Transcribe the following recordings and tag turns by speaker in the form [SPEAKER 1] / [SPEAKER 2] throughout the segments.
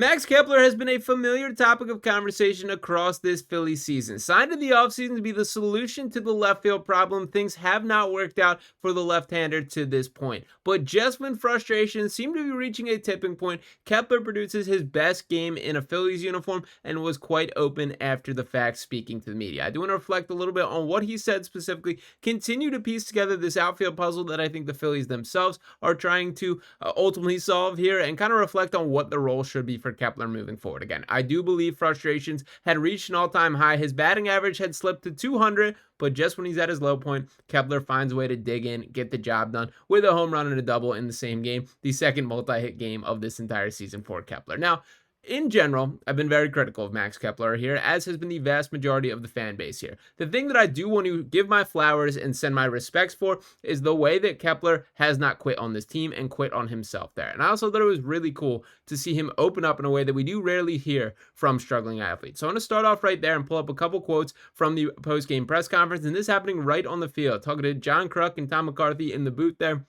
[SPEAKER 1] Max Kepler has been a familiar topic of conversation across this Phillies season. Signed in the offseason to be the solution to the left field problem, things have not worked out for the left-hander to this point. But just when frustrations seem to be reaching a tipping point, Kepler produces his best game in a Phillies uniform and was quite open after the fact speaking to the media. I do want to reflect a little bit on what he said specifically, continue to piece together this outfield puzzle that I think the Phillies themselves are trying to ultimately solve here, and kind of reflect on what the role should be for Kepler moving forward. Again, I do believe frustrations had reached an all-time high. His batting average had slipped to 200, but just when he's at his low point, Kepler finds a way to dig in, get the job done with a home run and a double in the same game, the second multi-hit game of this entire season for Kepler. Now, in general, I've been very critical of Max Kepler here, as has been the vast majority of the fan base here. The thing that I do want to give my flowers and send my respects for is the way that Kepler has not quit on this team and quit on himself there. And I also thought it was really cool to see him open up in a way that we do rarely hear from struggling athletes. So I'm going to start off right there and pull up a couple quotes from the post-game press conference, and this happening right on the field, talking to John Kruk and Tom McCarthy in the booth there.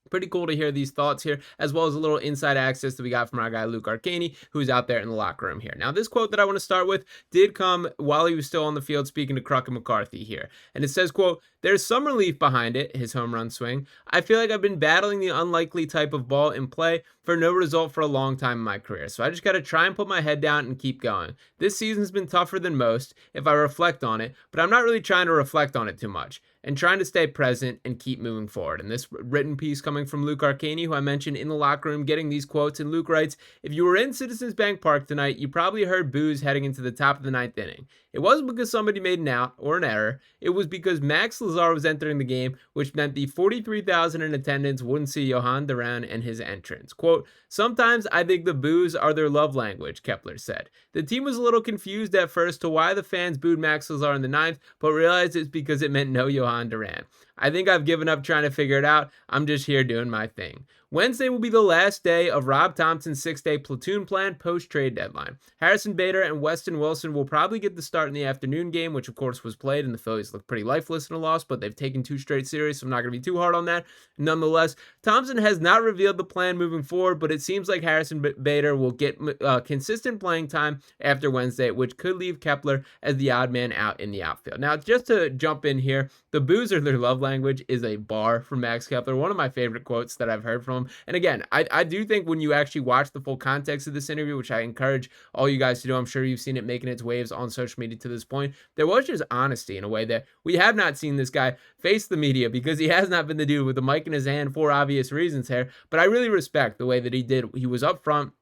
[SPEAKER 1] Pretty cool to hear these thoughts here, as well as a little inside access that we got from our guy Luke Arcaney, who's out there in the locker room here. Now, this quote that I want to start with did come while he was still on the field speaking to Kruk and McCarthy here. And it says, quote, "There's some relief behind it," his home run swing. "I feel like I've been battling the unlikely type of ball in play for no result for a long time in my career. So I just got to try and put my head down and keep going. This season's been tougher than most if I reflect on it, but I'm not really trying to reflect on it too much, and trying to stay present and keep moving forward." And this written piece coming from Luke Arcaney, who I mentioned in the locker room getting these quotes. And Luke writes, "If you were in Citizens Bank Park tonight, you probably heard boos heading into the top of the ninth inning. It wasn't because somebody made an out or an error. It was because Max Lazar was entering the game, which meant the 43,000 in attendance wouldn't see Johan Duran and his entrance." Quote, "Sometimes I think the boos are their love language," Kepler said. "The team was a little confused at first to why the fans booed Max Lazar in the ninth, but realized it's because it meant no Johan Duran. I think I've given up trying to figure it out. I'm just here doing my thing." Wednesday will be the last day of Rob Thomson's 6-day platoon plan post-trade deadline. Harrison Bader and Weston Wilson will probably get the start in the afternoon game, which of course was played, and the Phillies look pretty lifeless in a loss, but they've taken 2 straight series, so I'm not going to be too hard on that. Nonetheless, Thomson has not revealed the plan moving forward, but it seems like Harrison Bader will get consistent playing time after Wednesday, which could leave Kepler as the odd man out in the outfield. Now, just to jump in here, the boos are their love language is a bar from Max Kepler, one of my favorite quotes that I've heard from him. And again, I do think when you actually watch the full context of this interview, which I encourage all you guys to do, I'm sure you've seen it making its waves on social media to this point, there was just honesty in a way that we have not seen this guy face the media, because he has not been the dude with the mic in his hand for obvious reasons here. But I really respect the way that he did. He was upfront.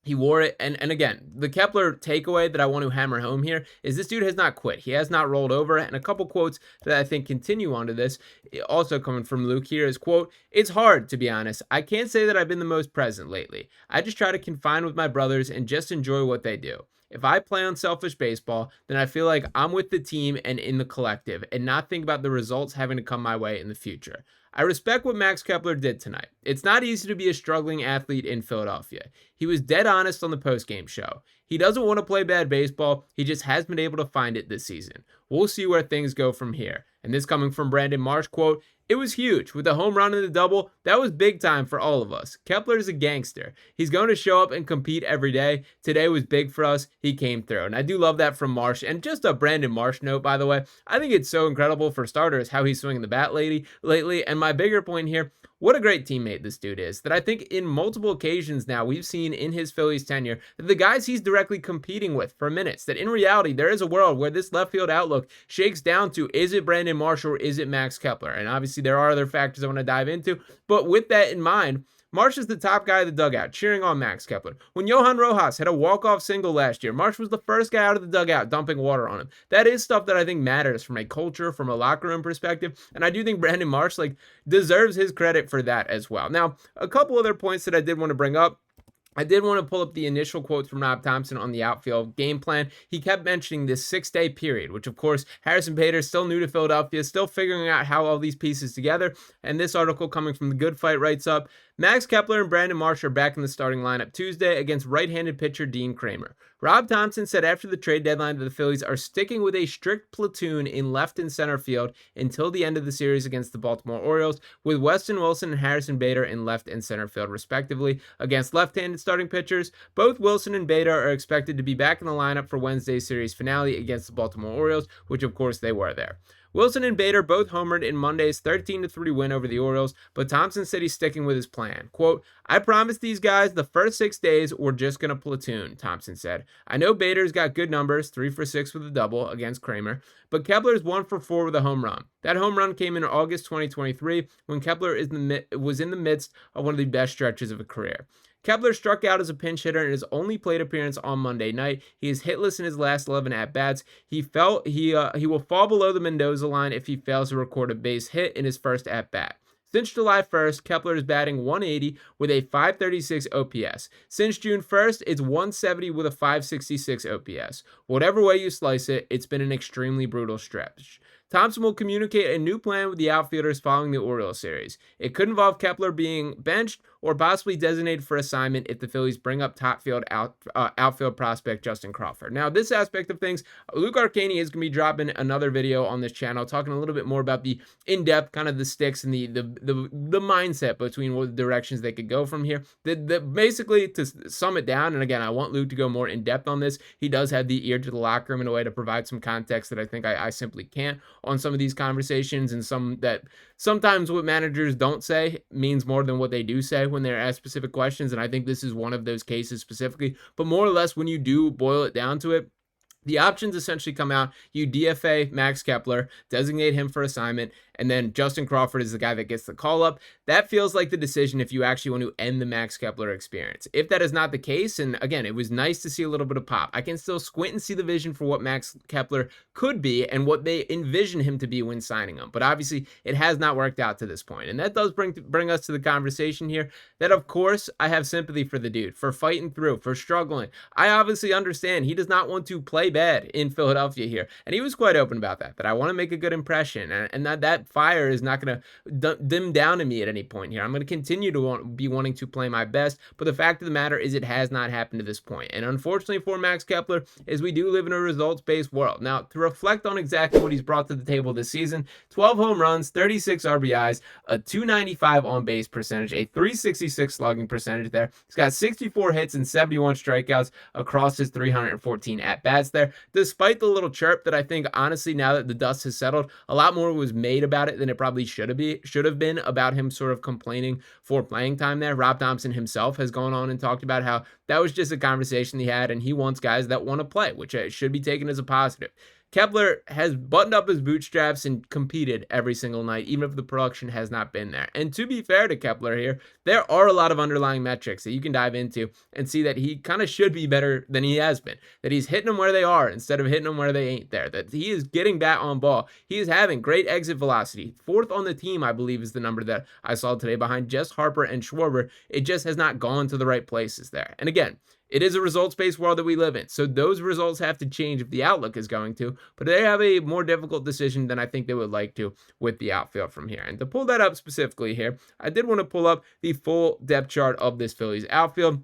[SPEAKER 1] He wore it. And again, the Kepler takeaway that I want to hammer home here is this dude has not quit. He has not rolled over. And a couple quotes that I think continue onto this, also coming from Luke here, is, quote, "It's hard, to be honest. I can't say that I've been the most present lately. I just try to confine with my brothers and just enjoy what they do. If I play unselfish baseball, then I feel like I'm with the team and in the collective, and not think about the results having to come my way in the future. I respect what Max Kepler did tonight. It's not easy to be a struggling athlete in Philadelphia. He was dead honest on the postgame show. He doesn't want to play bad baseball. He just hasn't been able to find it this season. We'll see where things go from here." And this coming from Brandon Marsh, quote, "It was huge. With the home run and the double, that was big time for all of us. Kepler is a gangster. He's going to show up and compete every day. Today was big for us. He came through." And I do love that from Marsh. And just a Brandon Marsh note, by the way, I think it's so incredible, for starters, how he's swinging the bat lately. And my bigger point here, what a great teammate this dude is, that I think in multiple occasions now we've seen in his Phillies tenure that the guys he's directly competing with for minutes, that in reality there is a world where this left field outlook shakes down to, is it Brandon Marsh or is it Max Kepler? And obviously there are other factors I want to dive into, but with that in mind, Marsh is the top guy of the dugout, cheering on Max Kepler. When Johan Rojas had a walk-off single last year, Marsh was the first guy out of the dugout dumping water on him. That is stuff that I think matters from a culture, from a locker room perspective, and I do think Brandon Marsh deserves his credit for that as well. Now, a couple other points that I did want to bring up. I did want to pull up the initial quotes from Rob Thomson on the outfield game plan. He kept mentioning this 6-day period, which of course Harrison Bader is still new to Philadelphia, still figuring out how all these pieces together. And this article coming from The Good Fight writes up, Max Kepler and Brandon Marsh are back in the starting lineup Tuesday against right-handed pitcher Dean Kramer. Rob Thomson said after the trade deadline that the Phillies are sticking with a strict platoon in left and center field until the end of the series against the Baltimore Orioles, with Weston Wilson and Harrison Bader in left and center field respectively against left-handed starting pitchers. Both Wilson and Bader are expected to be back in the lineup for Wednesday's series finale against the Baltimore Orioles, which of course they were there. Wilson and Bader both homered in Monday's 13-3 win over the Orioles, but Thomson said he's sticking with his plan. Quote, "I promised these guys the first 6 days we're just going to platoon," Thomson said. "I know Bader's got good numbers, 3 for 6 with a double against Kramer, but Kepler's 1 for 4 with a home run. That home run came in August 2023 when Kepler was in the midst of one of the best stretches of a career." Kepler struck out as a pinch hitter in his only plate appearance on Monday night. He is hitless in his last 11 at-bats. He will fall below the Mendoza line if he fails to record a base hit in his first at-bat. Since July 1st, Kepler is batting .180 with a .536 OPS. Since June 1st, it's .170 with a .566 OPS. Whatever way you slice it, it's been an extremely brutal stretch. Thomson will communicate a new plan with the outfielders following the Orioles series. It could involve Kepler being benched or possibly designated for assignment if the Phillies bring up outfield prospect Justin Crawford. Now, this aspect of things, Luke Arcani is going to be dropping another video on this channel talking a little bit more about the in-depth kind of the sticks and the mindset between what directions they could go from here. Basically, to sum it down, and again, I want Luke to go more in-depth on this. He does have the ear to the locker room in a way to provide some context that I think I simply can't on some of these conversations, and some that sometimes what managers don't say means more than what they do say when they're asked specific questions, and I think this is one of those cases specifically. But more or less, when you do boil it down to it, the options essentially come out. You DFA Max Kepler, designate him for assignment, and then Justin Crawford is the guy that gets the call up. That feels like the decision if you actually want to end the Max Kepler experience. If that is not the case, and again, it was nice to see a little bit of pop, I can still squint and see the vision for what Max Kepler could be and what they envision him to be when signing him. But obviously, it has not worked out to this point. And that does bring us to the conversation here that, of course, I have sympathy for the dude, for fighting through, for struggling. I obviously understand he does not want to play bad in Philadelphia here. And he was quite open about that I want to make a good impression, and that fire is not going to dim down in me at any point here. I'm going to continue to be wanting to play my best, but the fact of the matter is it has not happened to this point. And unfortunately for Max Kepler, is we do live in a results-based world. Now, to reflect on exactly what he's brought to the table this season, 12 home runs, 36 RBIs, a .295 on-base percentage, a .366 slugging percentage there. He's got 64 hits and 71 strikeouts across his 314 at-bats there. Despite the little chirp that I think, honestly, now that the dust has settled, a lot more was made about it than it probably should have been about him sort of complaining for playing time there. Rob Thomson himself has gone on and talked about how that was just a conversation he had, and he wants guys that want to play, which should be taken as a positive. Kepler has buttoned up his bootstraps and competed every single night, even if the production has not been there. And to be fair to Kepler here, there are a lot of underlying metrics that you can dive into and see that he kind of should be better than he has been, that he's hitting them where they are instead of hitting them where they ain't there, that he is getting bat on ball. He is having great exit velocity. 4th on the team, I believe, is the number that I saw today behind just Harper and Schwarber. It just has not gone to the right places there. And again, it is a results-based world that we live in, so those results have to change if the outlook is going to, but they have a more difficult decision than I think they would like to with the outfield from here. And to pull that up specifically here, I did want to pull up the full depth chart of this Phillies outfield.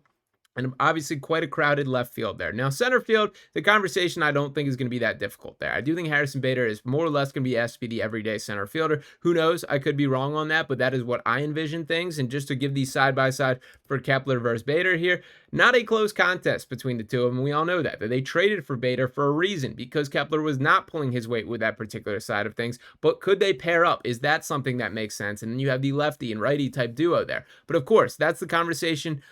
[SPEAKER 1] And obviously quite a crowded left field there. Now, center field, the conversation I don't think is going to be that difficult there. I do think Harrison Bader is more or less going to be asked to be the everyday center fielder. Who knows? I could be wrong on that, but that is what I envision things. And just to give these side-by-side for Kepler versus Bader here, not a close contest between the two of them. We all know that they traded for Bader for a reason, because Kepler was not pulling his weight with that particular side of things. But could they pair up? Is that something that makes sense? And then you have the lefty and righty type duo there. But of course, that's the conversation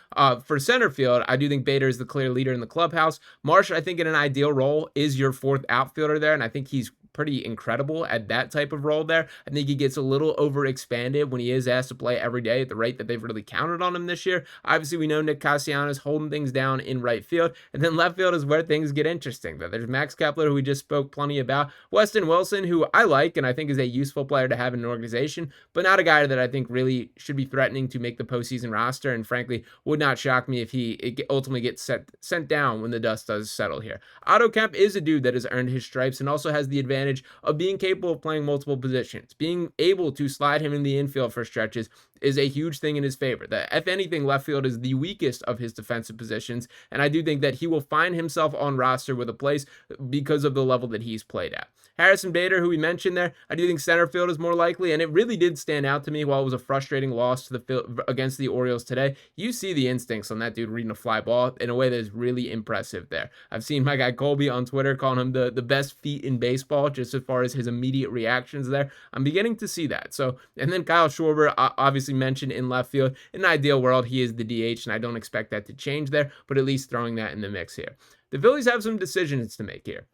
[SPEAKER 1] for center field. I do think Bader is the clear leader in the clubhouse. Marsh, I think in an ideal role, is your 4th outfielder there, and I think he's pretty incredible at that type of role there. I think he gets a little overexpanded when he is asked to play every day at the rate that they've really counted on him this year. Obviously, we know Nick Castellanos holding things down in right field, and then left field is where things get interesting. There's Max Kepler, who we just spoke plenty about, Weston Wilson, who I like and I think is a useful player to have in an organization, but not a guy that I think really should be threatening to make the postseason roster, and frankly, would not shock me if he ultimately gets sent down when the dust does settle here. Otto Kemp is a dude that has earned his stripes and also has the advantage of being capable of playing multiple positions, being able to slide him in the infield for stretches is a huge thing in his favor. That if anything, left field is the weakest of his defensive positions, and I do think that he will find himself on roster with a place because of the level that he's played at. Harrison Bader, who we mentioned there, I do think center field is more likely, and it really did stand out to me while it was a frustrating loss to against the Orioles today. You see the instincts on that dude reading a fly ball in a way that is really impressive there. I've seen my guy Colby on Twitter calling him the best feet in baseball, just as far as his immediate reactions there. I'm beginning to see that. So, and then Kyle Schwarber, obviously mentioned in left field. In an ideal world, he is the DH, and I don't expect that to change there, but at least throwing that in the mix here. The Phillies have some decisions to make here.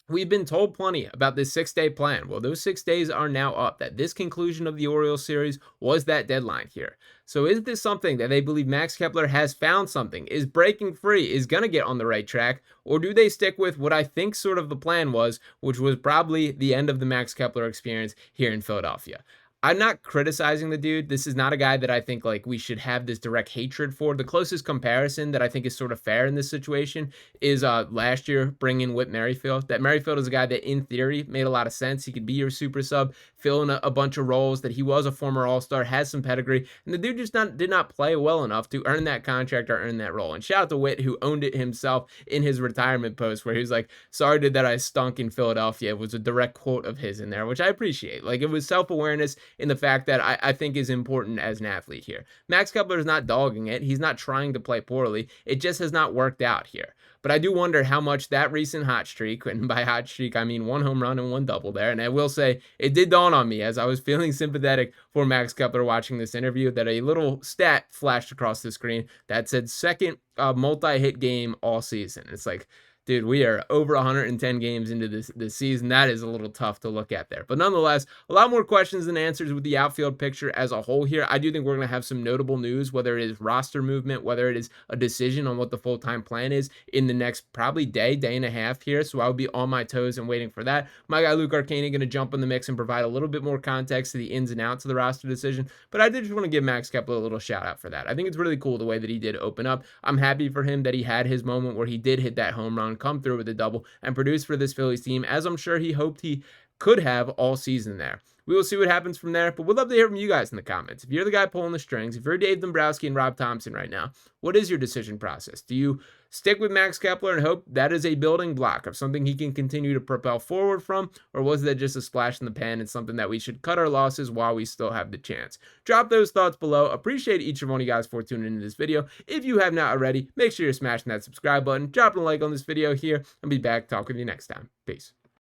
[SPEAKER 1] We've been told plenty about this 6-day plan. Well, those 6 days are now up. That this conclusion of the Orioles series was that deadline here. So is this something that they believe Max Kepler has found something, is breaking free, is going to get on the right track? Or do they stick with what I think sort of the plan was, which was probably the end of the Max Kepler experience here in Philadelphia? I'm not criticizing the dude. This is not a guy that I think like we should have this direct hatred for. The closest comparison that I think is sort of fair in this situation is last year bringing Whit Merrifield. That Merrifield is a guy that in theory made a lot of sense. He could be your super sub, fill in a bunch of roles, that he was a former all-star, has some pedigree, and the dude just did not play well enough to earn that contract or earn that role. And shout out to Whit, who owned it himself in his retirement post, where he was like, sorry dude that I stunk in Philadelphia, was a direct quote of his in there, which I appreciate. Like, it was self-awareness in the fact that I think is important as an athlete here. Max Kepler is not dogging it. He's not trying to play poorly. It just has not worked out here. But I do wonder how much that recent hot streak, and by hot streak, I mean 1 home run and 1 double there. And I will say, it did dawn on me as I was feeling sympathetic for Max Kepler watching this interview, that a little stat flashed across the screen that said second multi-hit game all season. It's like, dude, we are over 110 games into this season. That is a little tough to look at there. But nonetheless, a lot more questions than answers with the outfield picture as a whole here. I do think we're going to have some notable news, whether it is roster movement, whether it is a decision on what the full-time plan is in the next probably day and a half here. So I'll be on my toes and waiting for that. My guy Luke Arcani going to jump in the mix and provide a little bit more context to the ins and outs of the roster decision. But I did just want to give Max Kepler a little shout out for that. I think it's really cool the way that he did open up. I'm happy for him that he had his moment where he did hit that home run, come through with a double, and produce for this Phillies team, as I'm sure he hoped he could have all season there. We will see what happens from there, but we'd love to hear from you guys in the comments. If you're the guy pulling the strings, if you're Dave Dombrowski and Rob Thomson right now, what is your decision process? Do you stick with Max Kepler and hope that is a building block of something he can continue to propel forward from, or was that just a splash in the pan and something that we should cut our losses while we still have the chance? Drop those thoughts below. Appreciate each and one of you guys for tuning into this video. If you have not already, make sure you're smashing that subscribe button, dropping a like on this video here, and be back talking with you next time. Peace.